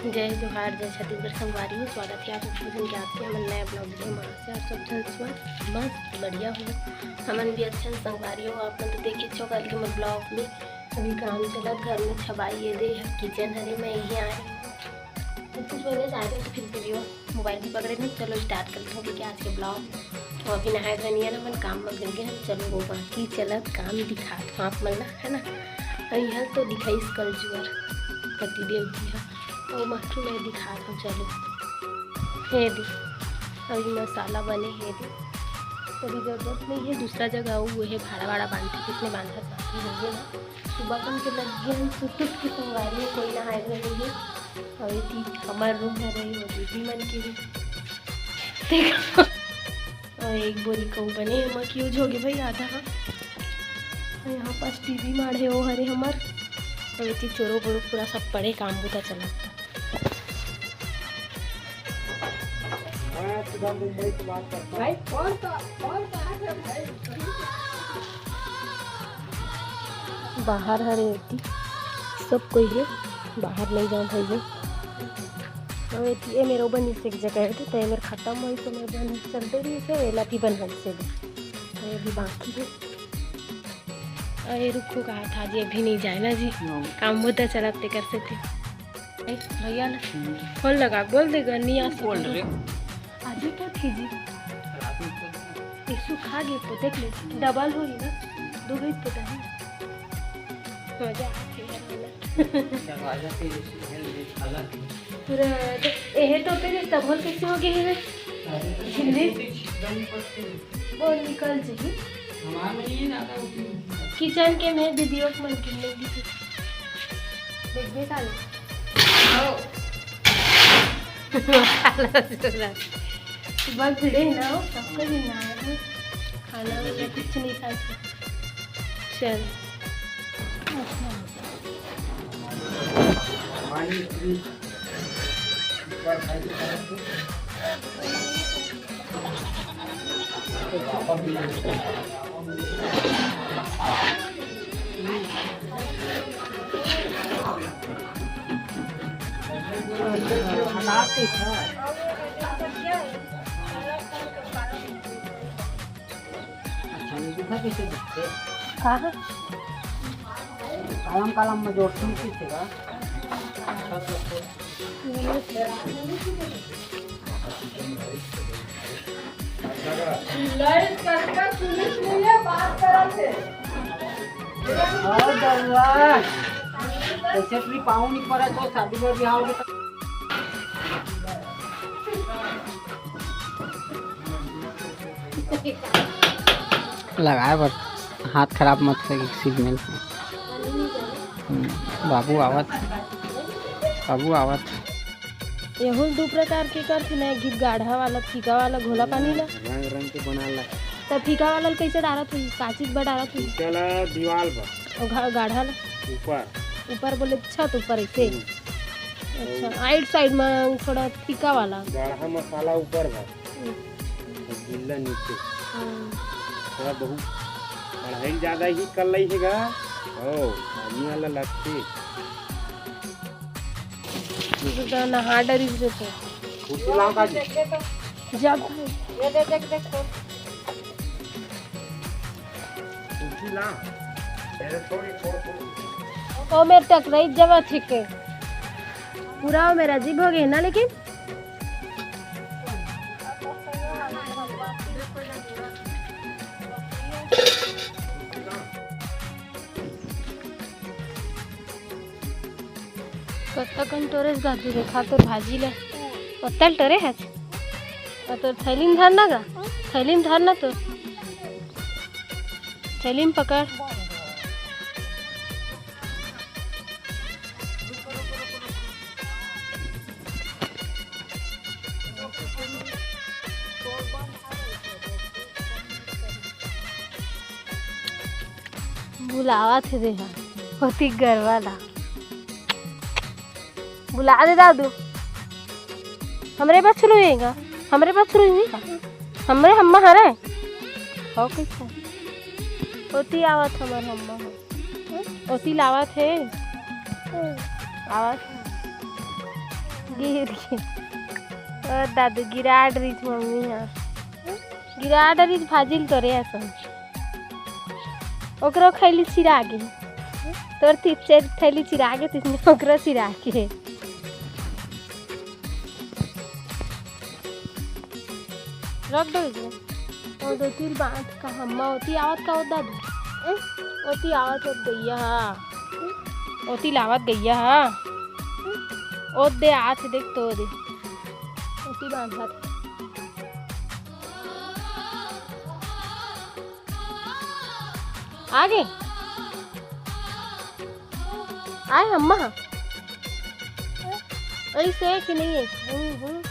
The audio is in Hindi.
जय जोहार, जय छत्तीसगढ़ संगवारी हूँ। स्वागत है आप भोजन के आपके हमन नया ब्लॉग वीडियो में से आप सब जन मस्त बढ़िया हो। हमन भी अच्छा संगवारी हो। आप तो देखिए छो कल के मैं ब्लॉग में अभी काम चला घर में छबाई ये दे किचन हरे मैं यहीं आ रही हूँ। कुछ मैंने जा रही तो फिर वीडियो मोबाइल भी पकड़े नहीं। चलो स्टार्ट करते हैं कि आज के ब्लॉग तो अभी नहाए धोनी है ना मन काम में गिर गए। चलो वो बाकी चलत काम दिखा तो आप मन है ना। और यहाँ तो दिखाई कल जुआर पतिदेव जी है और माखी मैं दिखा दूँ। चलो हे दी अभी मसाला बने हे दी अभी ज़रूरत नहीं है दूसरा जगह वो है भाड़ा भाड़ा बांधते कितने बांधा बाकी हो गए ना। सुबह कम के लग गए सुट के संगवारी कोई नहाए हुए नहीं है। अभी थी हमारे रूम में रही हो दीदी मन की भी देखो और एक बोरी को बने मक यूज हो गए भाई आधा। हाँ यहाँ पास टीवी मारे हो हरे हमार और चोरो बोरो पूरा सब पड़े काम बुता चला। बाहर हरे सब कोई है बाहर नहीं जाऊँ भाई है। ये मेरे बनी से एक जगह है तो मेरे ख़त्म हुई तो मैं बन चलते रही से वेला भी बन से अभी बाकी है। अरे रुको कहा था जी अभी नहीं जाए ना जी काम होता चला ते कर से थे भैया ना फोन लगा बोल देगा नहीं आ बोल रहे आज क्या थी जी इसु खा गए तो देख ले डबल हो रही ना दो गई पता है मजा पूरा ये तो फिर तब कैसे हो गए हैं वो निकल जाएगी किचन के में वीडियो मन की नहीं देखिए काल सुबह भिड़े ना हो सबका दिन ना खाना वगैरह कुछ नहीं खा चल कालम कालम में जोड़ती हूँ किसी का ऐसे भी पाँव नहीं पड़ा तो शादी में भी आओगे तो लगाए पर हाथ खराब मत कर सिग्नल से। बाबू आवत यहू दो प्रकार के करती ना घी गाढ़ा वाला फीका वाला घोला पानी ला रंग रंग के बनाला तो फीका वाला कैसे डालत हुई काचित बा डालत हुई चला दीवार पर और गाढ़ा ला ऊपर बोले छत ऊपर ऐसे। अच्छा साइड साइड में थोड़ा फीका वाला गाढ़ा मसाला ऊपर है गिल्ला नीचे थोड़ा बहुत कढ़ाई ज्यादा ही कर ली है आदमी वाला लगते नहा डरी से जब ओ मेरे टकराई जगह ठीक है पूरा मेरा अजीब हो गया ना लेकिन कत्ता कन टोरेस गाजू रे खा तो भाजी ले पत्तल टरे है तो थैलीम धर ना गा थैलीम धर ना तो थैलीम पकड़ बुलावा थे देखा होती गरवाला बुला दे दादू हमरे पास शुरू होएगा हमरे पास शुरू होएगा हमरे हम्मा हरे हो कैसा होती आवत हमार हम्मा होती लावत है आवत गिर गई। और दादू गिरा डरीच मम्मी हाँ गिरा डरीच भाजिल तो रे ऐसा ओकरो खैली चिरा गे तोर थैली चिरा गे तिसने ओकरो चिरा के रख दो इसे और दो तीन बात का हम्मा होती आवत का होता दादू होती आवत हो गैया होती लावत गैया ओ दे आज देख तो दे होती बांधा आगे आए अम्मा ऐसे कि नहीं है